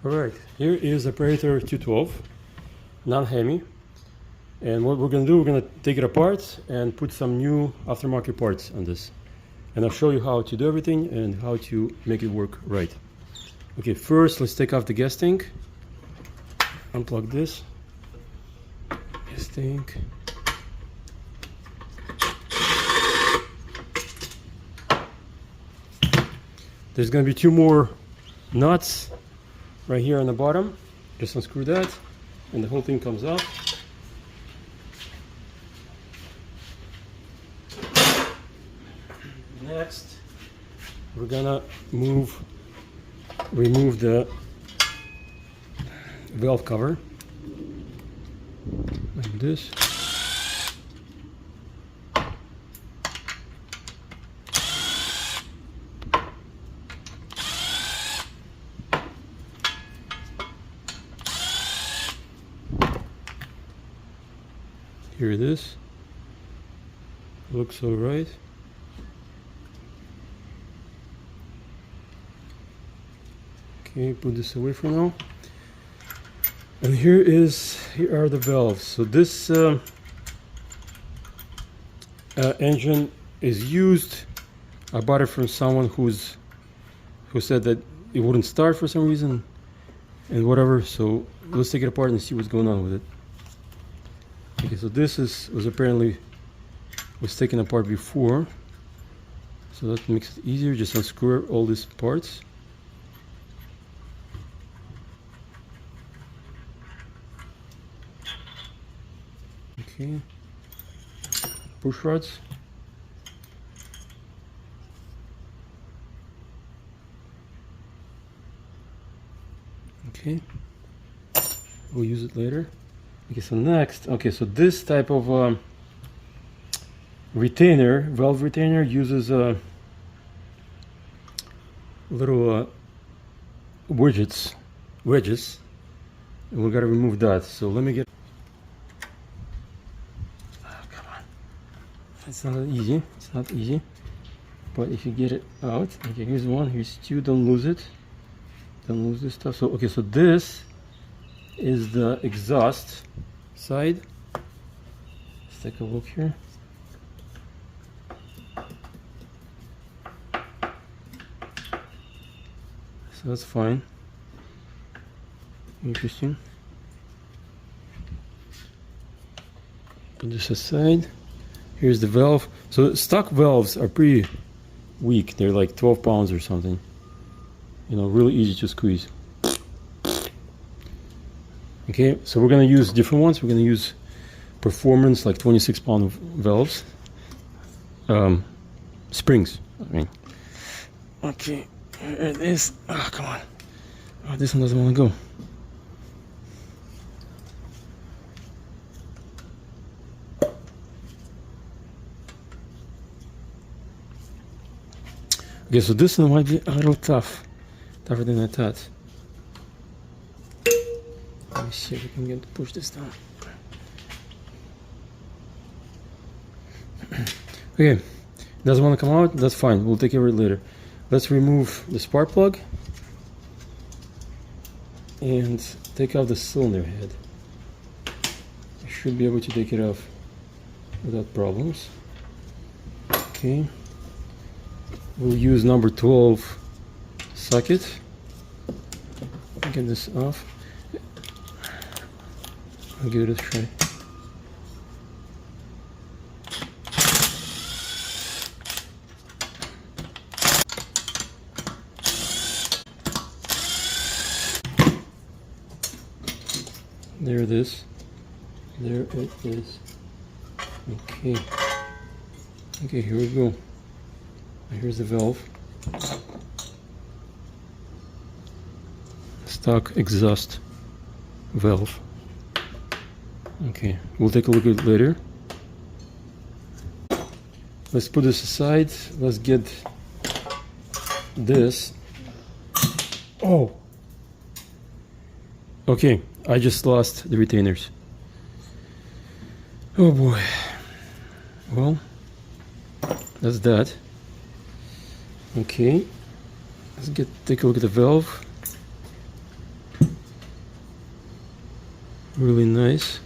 Alright, here is operator 212, non-Hemi. And what we're going to do, we're going to take it apart and put some new aftermarket parts on this. And I'll show you how to do everything and how to make it work right. Okay, first let's take off the gas tank. Unplug this. Gas tank. There's going to be two more nuts right here on the bottom. Just unscrew that and the whole thing comes off. Next, we're gonna remove the valve cover like this. Here it is. Looks all right. Okay, put this away for now. And here are the valves. So this engine is used. I bought it from someone who said that it wouldn't start for some reason and whatever. So let's take it apart and see what's going on with it. Okay, so this was apparently taken apart before. So that makes it easier. Just unscrew all these parts. Okay, push rods. Okay, we'll use it later. Okay, so next, okay, so this type of retainer, valve retainer, uses little wedges, and we gotta remove that. So let me get. It's not easy. It's not easy, but if you get it out, okay. Here's one. Here's two. Don't lose it. Don't lose this stuff. So okay. So this is the exhaust side. Let's take a look here. So that's fine. Interesting. Put this aside. Here's the valve. So stock valves are pretty weak. They're like 12 pounds or something. You know, really easy to squeeze. Okay, so we're gonna use different ones. We're gonna use performance, like 26-pound valves. Springs, I mean. Okay, here it is. Oh, come on. Oh, this one doesn't want to go. Okay, so this one might be a little tougher than I thought. Let me see if we can get to push this down. Okay, doesn't want to come out, that's fine, we'll take care of it later. Let's remove the spark plug and take out the cylinder head. I should be able to take it off without problems. Okay. We'll use number 12 socket. Get this off. I'll give it a try. There it is. There it is. Okay. Okay, here we go. Here's the valve. Stock exhaust valve. Okay, we'll take a look at it later. Let's put this aside. Let's get this. Oh! Okay, I just lost the retainers. Oh boy. Well, that's that. Okay, let's take a look at the valve. really nice.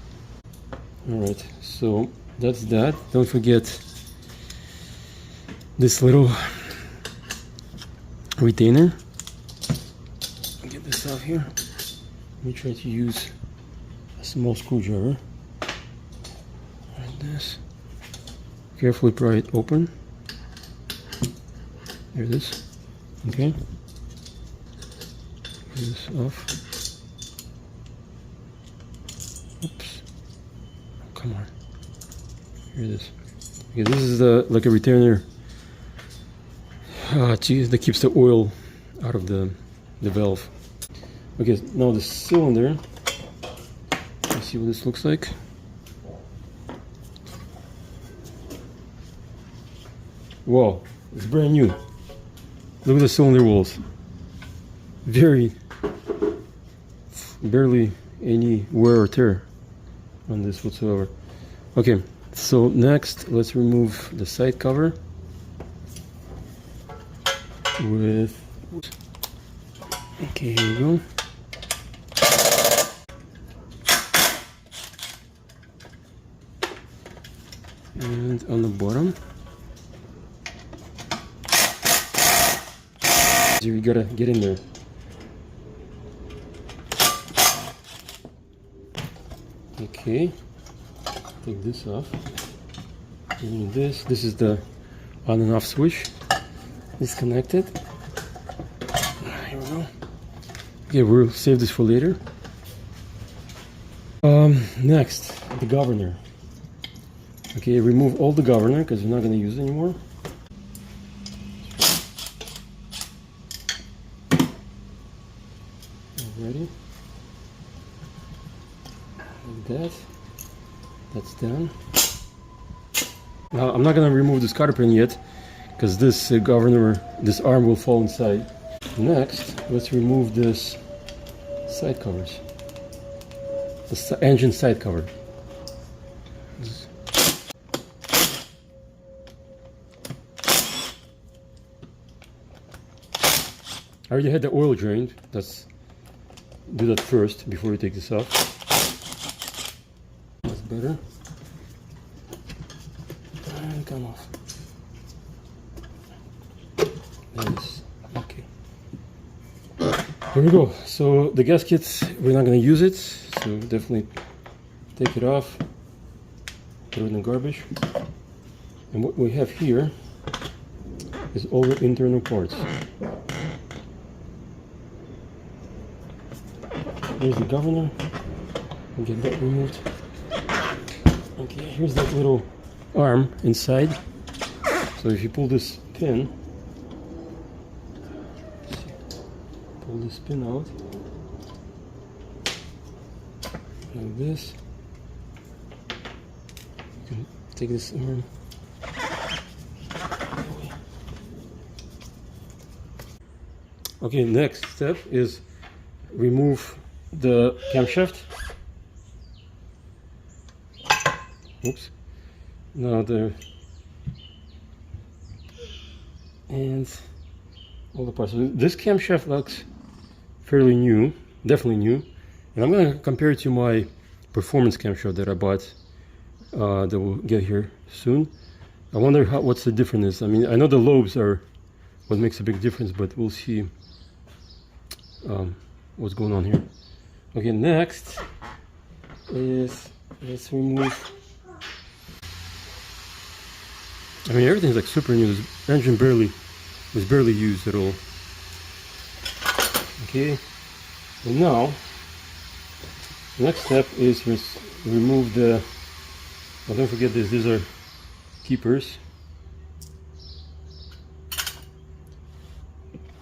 All right, so that's that. Don't forget this little retainer. Get this out here. Let me try to use a small screwdriver. Like this. Carefully pry it open. There it is. Okay. Get this off. Oops. Come on. Here it is. Okay, this is like a retainer that keeps the oil out of the valve. Okay, now the cylinder. Let's see what this looks like. Wow, it's brand new. Look at the cylinder walls. Barely any wear or tear on this whatsoever. Okay, so next let's remove the side cover with, okay, here we go. And on the bottom, you gotta get in there. Okay, take this off. And this is the on and off switch. Disconnected. Here we go. Okay, we'll save this for later. Next, the governor. Okay, remove all the governor because we're not going to use it anymore. Ready? Like that. That's done. Now I'm not going to remove this cotter pin yet because this governor, this arm will fall inside. Next, let's remove this side covers. The engine side cover. I already had the oil drained. Let's do that first before we take this off. That's better. And come off. Nice. Okay. Here we go. So the gaskets, we're not going to use it. So definitely take it off. Throw it in the garbage. And what we have here is all the internal parts. Here's the governor. We'll get that removed. Okay, here's that little arm inside. So if you pull this pin, pull this pin out like this. You can take this arm. Okay, next step is remove the camshaft. Oops. Now and all the parts. So this camshaft looks fairly new, definitely new. And I'm going to compare it to my performance camshaft that I bought that will get here soon. I wonder what's the difference. I mean, I know the lobes are what makes a big difference, but we'll see what's going on here. Okay, next is let's remove. I mean, everything's like super new. This engine was barely used at all. Okay, and now the next step is remove the. Oh, don't forget this. These are keepers.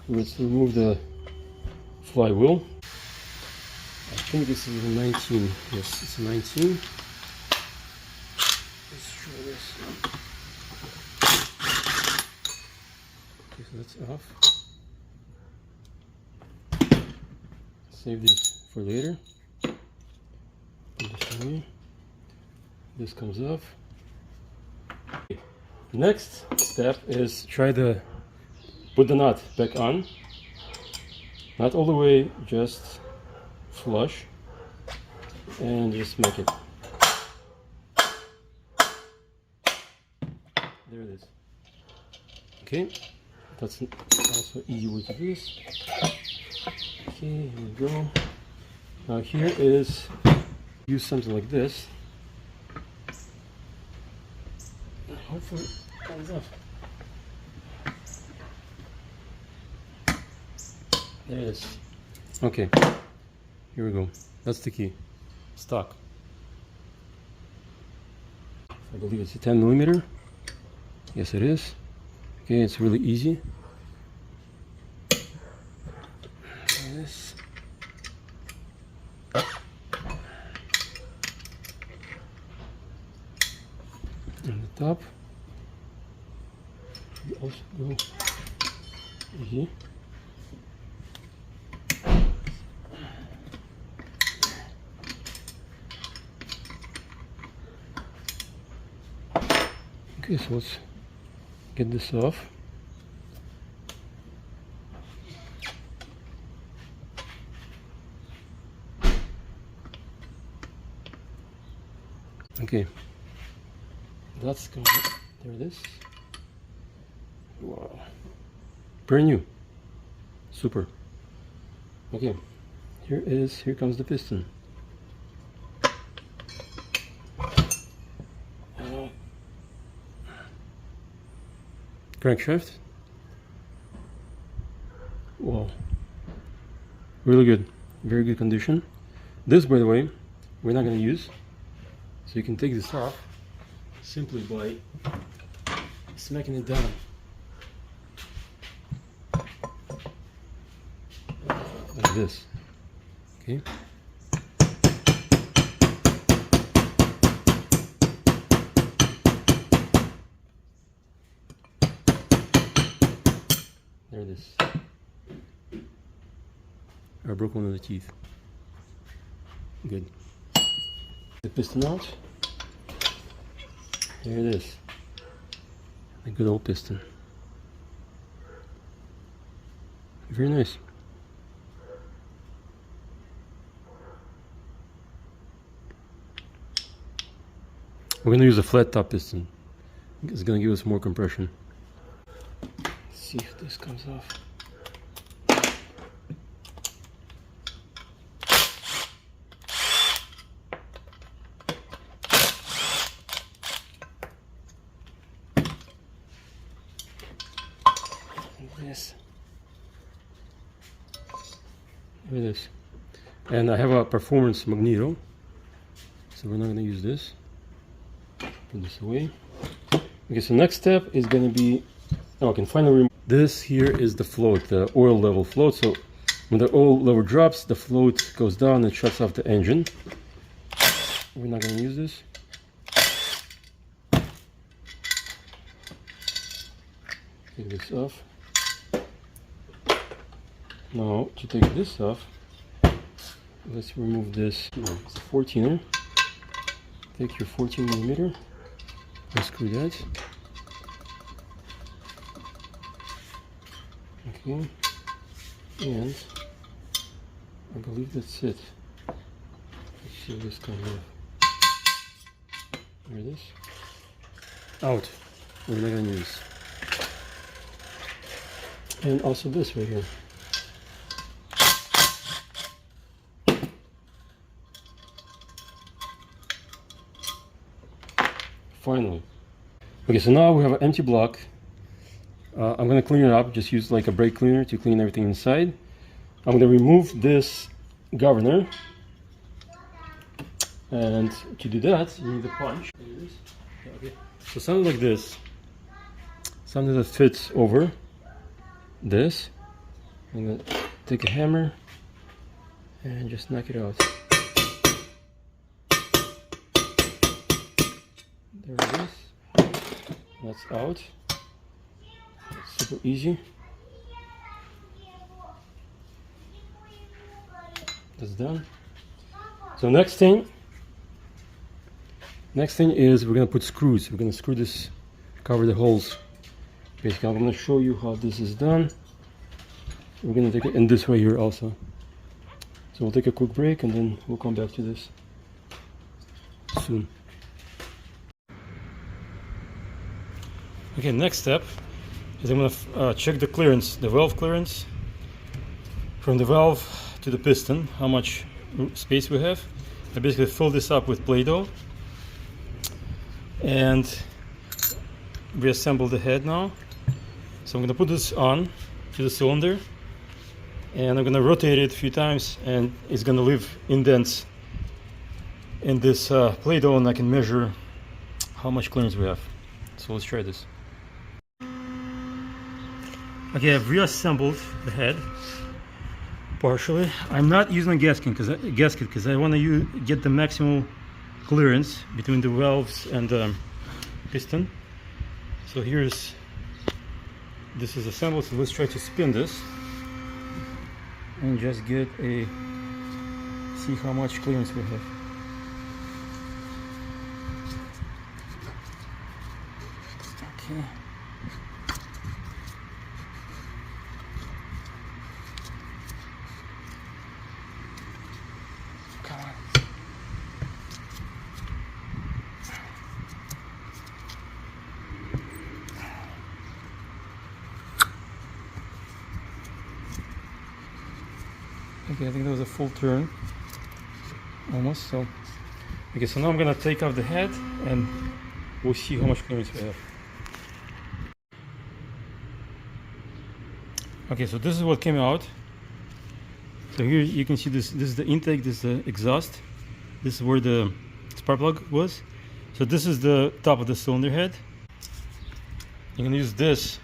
Let's remove the flywheel. I think this is a 19. Yes, it's a 19. Let's try this. Okay, so that's off. Save this for later. This way. This comes off. Next step is put the nut back on. Not all the way, just flush. and just make it. There it is. Okay, that's also easy way to do this. Okay, here we go. Now here is, use something like this. Hopefully it comes off. There it is. Okay, here we go. That's the key. Stock. I believe it's a 10 millimeter. Yes, it is. Okay, it's really easy. This. On the top. We also go here. Okay, so let's get this off. Okay, that's going. There it is. Wow, brand new, super. Okay, here comes the piston. Crankshaft. Wow, really good, very good condition. This, by the way, we're not going to use, so you can take this off simply by smacking it down. Like this. Okay. There it is. I broke one of the teeth. Good. The piston out. There it is. A good old piston. Very nice. We're going to use a flat top piston. It's going to give us more compression. Let's see if this comes off. This. There it is. And I have a performance magneto, so we're not going to use this. Put this away. Okay, so next step is going to be, I can finally remove this. Here is the float, the oil level float. So when the oil level drops, the float goes down and shuts off the engine. We're not going to use this. Take this off. Now to take this off, let's remove this. It's a 14er. Take your 14 millimeter. Unscrew that. Okay, and I believe that's it. Let's see if this comes off. There it is. Out. We're not gonna use. And also this right here. Finally. Okay, so now we have an empty block. I'm going to clean it up, just use like a brake cleaner to clean everything inside. I'm going to remove this governor. And to do that, you need a punch. Okay. So something like this. Something that fits over this. I'm going to take a hammer and just knock it out. There it is. That's out. It's super easy. That's done. So next thing is we're gonna put screws. We're gonna screw this, cover the holes. Basically, I'm gonna show you how this is done. We're gonna take it in this way here also. So we'll take a quick break and then we'll come back to this. soon. Okay, next step is I'm gonna check the clearance, the valve clearance from the valve to the piston, how much space we have. I basically fill this up with Play-Doh and reassemble the head now. So I'm going to put this on to the cylinder and I'm going to rotate it a few times, and it's going to leave indents in this Play-Doh, and I can measure how much clearance we have. So let's try this. Okay, I've reassembled the head partially. I'm not using a gasket because I want to get the maximal clearance between the valves and the piston. So this is assembled. So let's try to spin this and just see how much clearance we have. Okay. Come on. Okay, I think that was a full turn, almost. So, okay, so now I'm gonna take off the head and we'll see how much clearance we have. Okay, so this is what came out. So here you can see this is the intake, this is the exhaust. This is where the spark plug was. So this is the top of the cylinder head. You're gonna use this,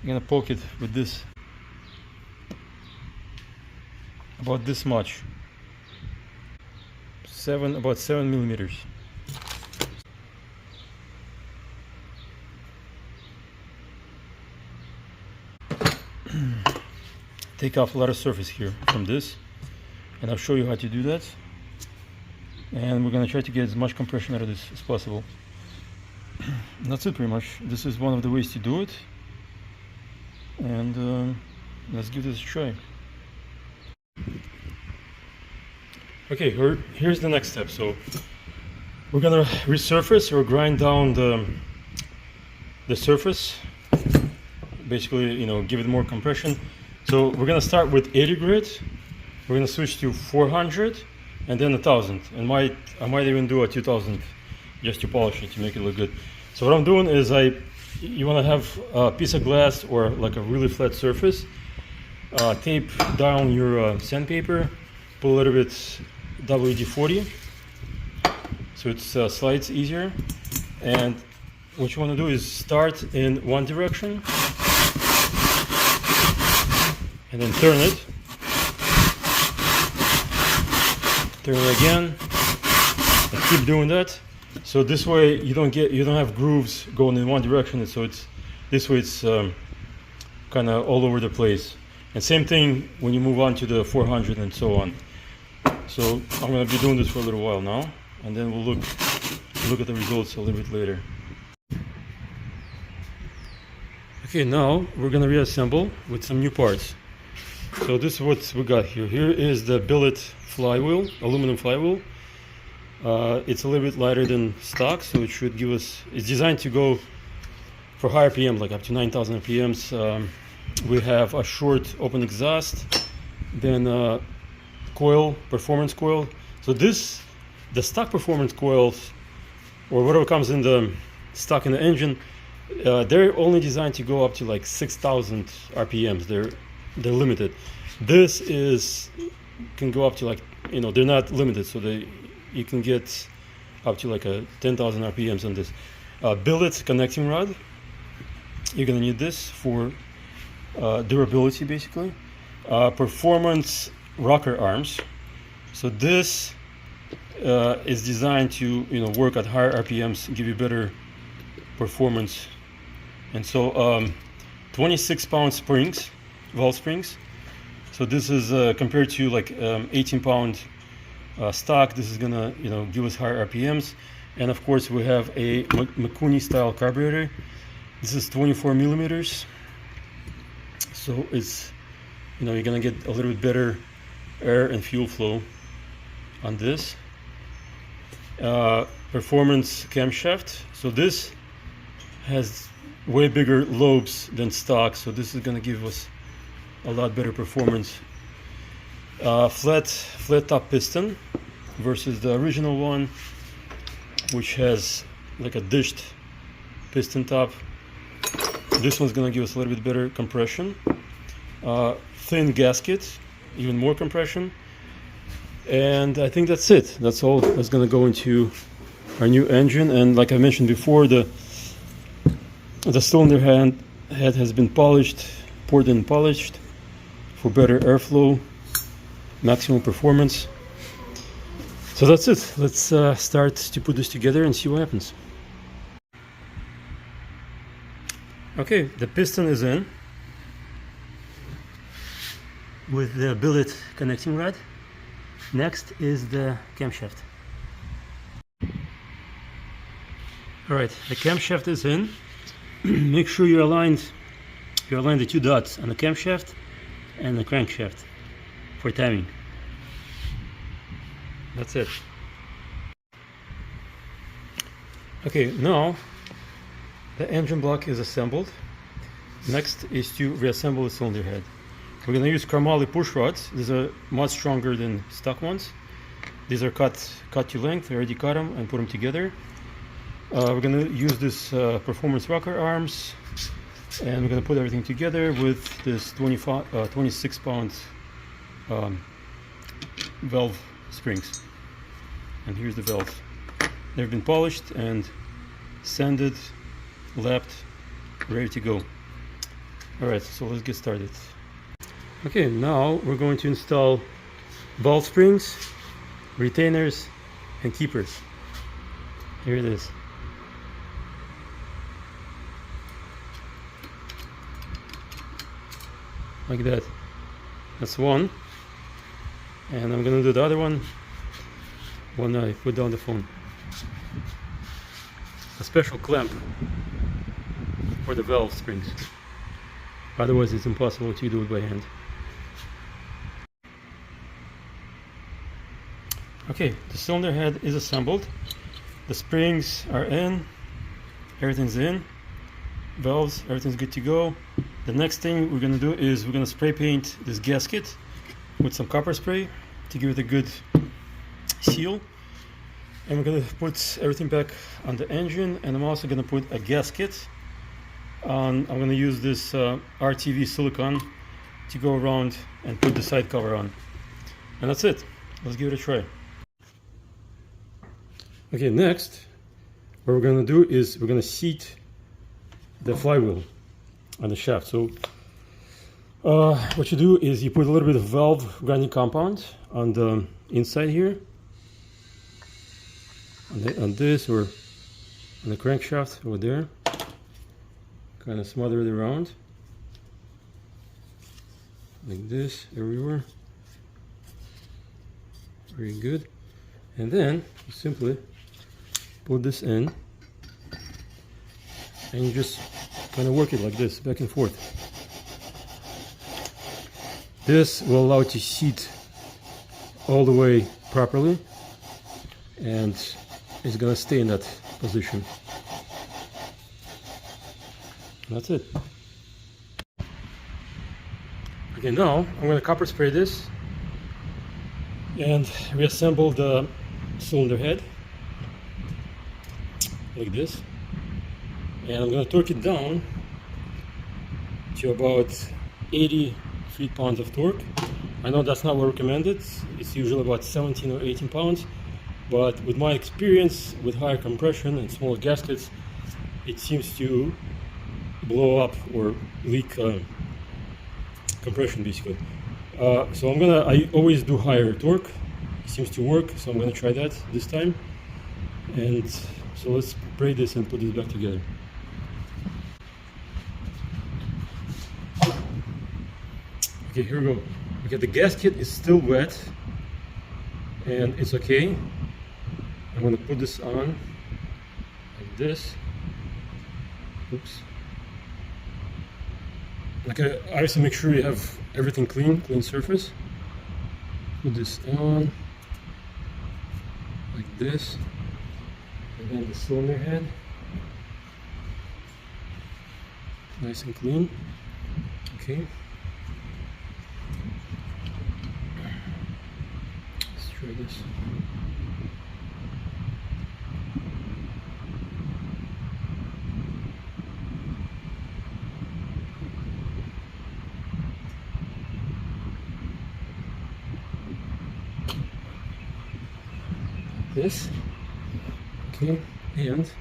you're gonna poke it with this. About this much. About 7 millimeters. Take off a lot of surface here from this, and I'll show you how to do that. And we're gonna try to get as much compression out of this as possible. And that's it, pretty much. This is one of the ways to do it, and let's give this a try. Okay, here's the next step. So we're gonna resurface or grind down the surface, basically, you know, give it more compression. So we're gonna start with 80 grit. We're gonna switch to 400 and then 1000, and I might even do a 2000 just to polish it, to make it look good. So what I'm doing is you want to have a piece of glass or like a really flat surface. Tape down your sandpaper, put a little bit WD-40 so it slides easier, and what you want to do is start in one direction and then turn it again, and keep doing that. So this way you don't have grooves going in one direction, so this way it's kind of all over the place. And same thing when you move on to the 400 and so on. So I'm going to be doing this for a little while now, and then we'll look at the results a little bit later. Okay, now we're going to reassemble with some new parts. So this is what we got here. Here is the billet flywheel, aluminum flywheel. It's a little bit lighter than stock, so it should give us, it's designed to go for high RPM, like up to 9,000 RPMs. We have a short open exhaust, then coil, performance coil. So the stock performance coils, or whatever comes in the stock in the engine, they're only designed to go up to like 6,000 RPMs. They're limited. This can go up to, like, you know, they're not limited, so you can get up to like a 10,000 RPMs on this. Billet connecting rod. You're gonna need this for durability, basically. Performance rocker arms. So this is designed to, you know, work at higher RPMs, give you better performance. And so 26-pound springs, valve springs. So this is compared to like 18-pound stock. This is gonna, you know, give us higher RPMs. And of course we have a Mikuni style carburetor. This is 24 millimeters. So it's, you know, you're gonna get a little bit better air and fuel flow on this. performance camshaft. So this has way bigger lobes than stock, so this is going to give us a lot better performance. Flat top piston versus the original one, which has like a dished piston top. This one's going to give us a little bit better compression. Thin gasket, even more compression. And I think that's it. That's all that's going to go into our new engine. And like I mentioned before, the cylinder head has been polished, poured and polished for better airflow, maximum performance. So that's it. Let's start to put this together and see what happens. Okay, the piston is in with the billet connecting rod. Next is the camshaft. Alright, the camshaft is in. Make sure you align the two dots on the camshaft and the crankshaft for timing. That's it. Okay, now the engine block is assembled. Next is to reassemble the cylinder head. We're going to use Carmali push rods. These are much stronger than stock ones. These are cut to length. I already cut them and put them together. We're going to use this performance rocker arms, and we're going to put everything together with this 26 pound valve springs. And here's the valves. They've been polished and sanded, lapped, ready to go. Alright, so let's get started. Okay, now we're going to install valve springs, retainers, and keepers. Here it is. Like that. That's one. And I'm gonna do the other one when I put down the phone. A special clamp for the valve springs. Otherwise it's impossible to do it by hand. Okay, the cylinder head is assembled. The springs are in. Everything's in. Valves, everything's good to go. The next thing we're going to do is we're going to spray paint this gasket with some copper spray to give it a good seal. And we're going to put everything back on the engine, and I'm also going to put a gasket on. I'm going to use this RTV silicone to go around and put the side cover on. And that's it. Let's give it a try. Okay, next what we're going to do is we're going to seat the flywheel on the shaft. So what you do is you put a little bit of valve grinding compound on the inside here, on this, or on the crankshaft over there. Kind of smother it around like this everywhere. Very good. And then you simply put this in, and you just kind of work it like this, back and forth. This will allow it to seat all the way properly, and it's gonna stay in that position. That's it. Okay, now I'm gonna copper spray this and reassemble the cylinder head like this, and I'm going to torque it down to about 80 feet-pounds of torque. I know that's not recommended. It's usually about 17 or 18 pounds, but with my experience with higher compression and smaller gaskets, it seems to blow up or leak compression basically. So I always do higher torque. It seems to work, so I'm gonna try that this time. And so let's spray this and put this back together. Okay, here we go. Okay, the gasket is still wet and it's okay. I'm gonna put this on like this. Oops. Okay, obviously make sure you have everything clean surface. Put this on like this. Again, the cylinder head, nice and clean. Okay. Let's try this. This. Okay, and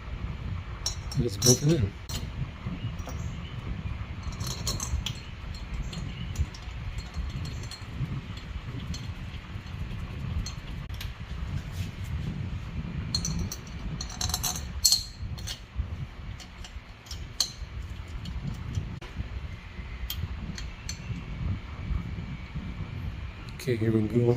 let's bolt it in. Okay, here we go.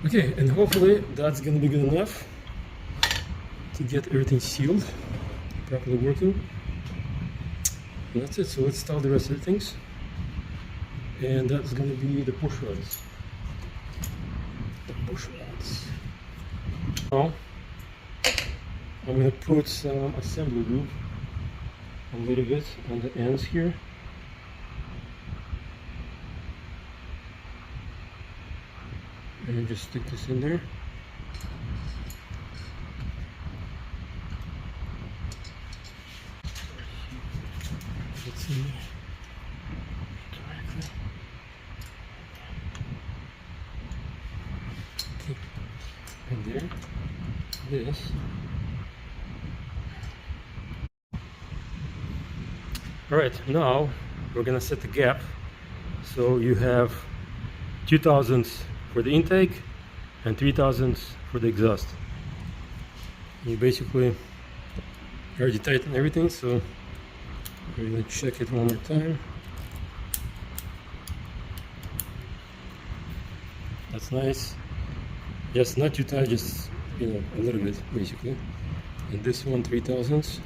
Okay, and hopefully that's gonna be good enough to get everything sealed, properly working. And that's it. So let's install the rest of the things. And that's gonna be the push rods. The push rods. Now I'm gonna put some assembly lube, a little bit on the ends here. And just stick this in there. It's in there directly. Okay. And there. This. Alright, now we're gonna set the gap. So you have 2 thousandths for the intake and 3 thousandths for the exhaust. You basically already tighten everything, so we're going to check it one more time. That's nice. Just not too tight, just a little bit basically. And this one 3 thousandths.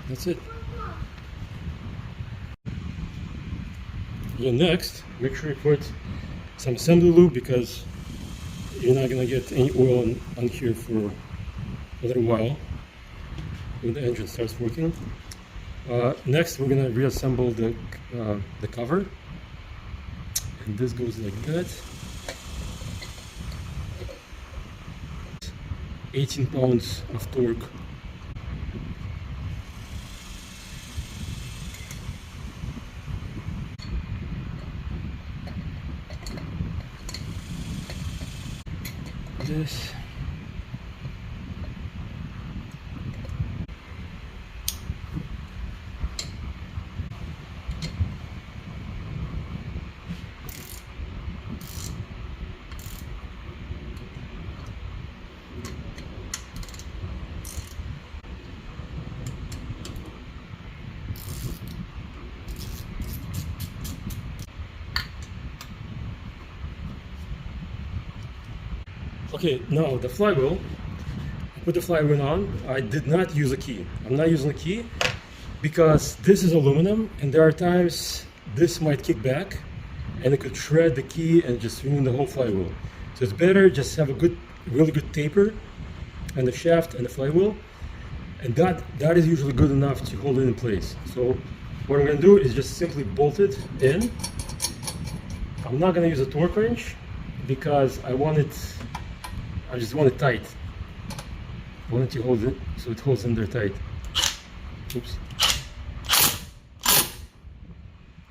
That's it. And next, make sure you put some assembly lube, because you're not going to get any oil on here for a little while when the engine starts working. Next, we're going to reassemble the cover, and this goes like that. 18 pounds of torque. This. Okay, now the flywheel. I put the flywheel on. I did not use a key. I'm not using a key because this is aluminum, and there are times this might kick back and it could shred the key and just ruin the whole flywheel. So it's better just have a really good taper and the shaft and the flywheel, and that is usually good enough to hold it in place. So what I'm going to do is just simply bolt it in. I'm not going to use a torque wrench because I just want it tight. I want it to hold it so it holds in there tight. Oops.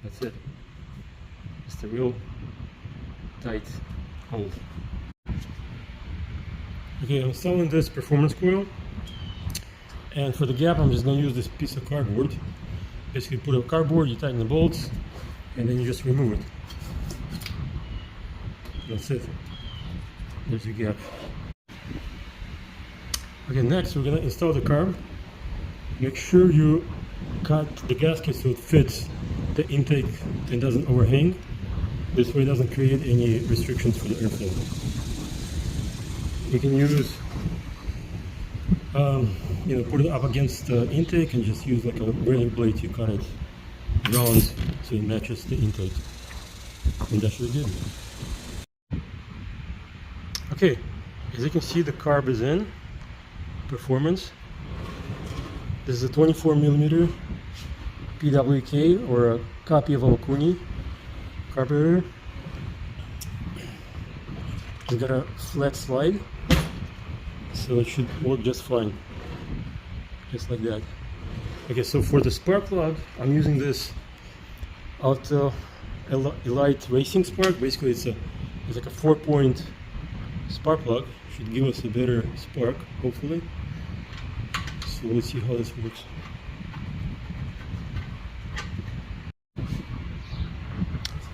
That's it. Just a real tight hold. Okay, I'm installing this performance coil, and for the gap I'm just going to use this piece of cardboard. Basically put a cardboard, you tighten the bolts, and then you just remove it. That's it. There's your gap. Okay, next we're gonna install the carb. Make sure you cut the gasket so it fits the intake and doesn't overhang. This way it doesn't create any restrictions for the airflow. You can use, put it up against the intake and just use like a razor blade to cut it round so it matches the intake. And that should be good. Okay, as you can see, the carb is in. Performance. This is a 24mm PWK, or a copy of a Okuni carburetor. It's got a flat slide, so it should work just fine, just like that. Okay, so for the spark plug, I'm using this Auto Elite Racing spark. Basically, it's like a 4-point spark plug. Should give us a better spark, hopefully. So let's see how this works.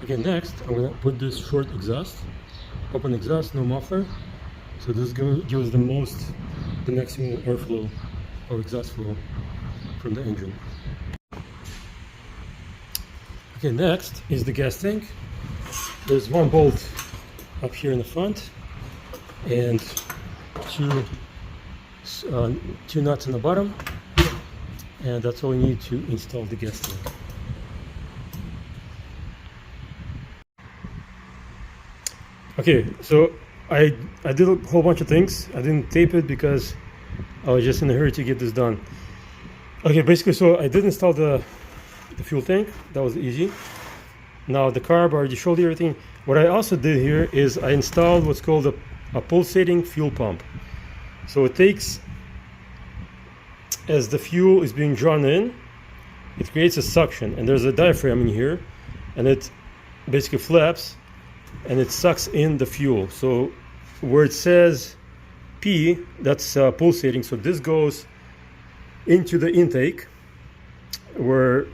Okay, next I'm gonna put this short exhaust, open exhaust, no muffler. So this gives the maximum airflow or exhaust flow from the engine. Okay, next is the gas tank. There's one bolt up here in the front and two nuts in the bottom, and that's all we need to install the gas tank. Okay, so I did a whole bunch of things. I didn't tape it because I was just in a hurry to get this done. Okay, basically, so I did install the fuel tank. That was easy. Now the carb, I already showed you everything. What I also did here is I installed what's called a pulsating fuel pump. So it takes, as the fuel is being drawn in, it creates a suction, and there's a diaphragm in here, and it basically flaps and it sucks in the fuel. So where it says P, that's pulsating, so this goes into the intake where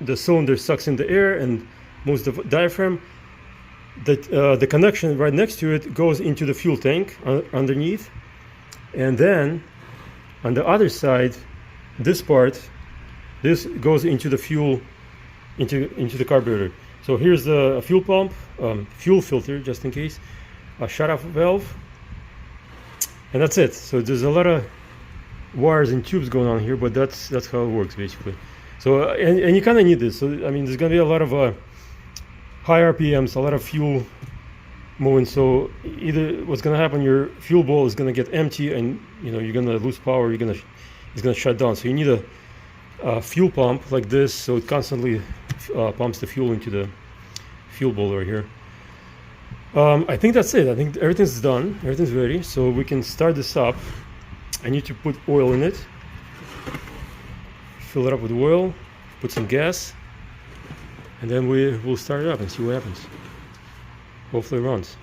the cylinder sucks in the air and moves the diaphragm. The connection right next to it goes into the fuel tank underneath, and then on the other side, this goes into the fuel, into the carburetor. So here's the fuel pump, fuel filter just in case, a shut-off valve, and that's it. So there's a lot of wires and tubes going on here, but that's how it works basically. So and you kind of need this. So I mean, there's gonna be a lot of high RPMs, a lot of fuel moving. So either what's gonna happen, your fuel bowl is gonna get empty, and you're gonna lose power. It's gonna shut down. So you need a fuel pump like this, so it constantly pumps the fuel into the fuel bowl right here. I think that's it. I think everything's done. Everything's ready. So we can start this up. I need to put oil in it. Fill it up with oil. Put some gas. And then we will start it up and see what happens. Hopefully it runs.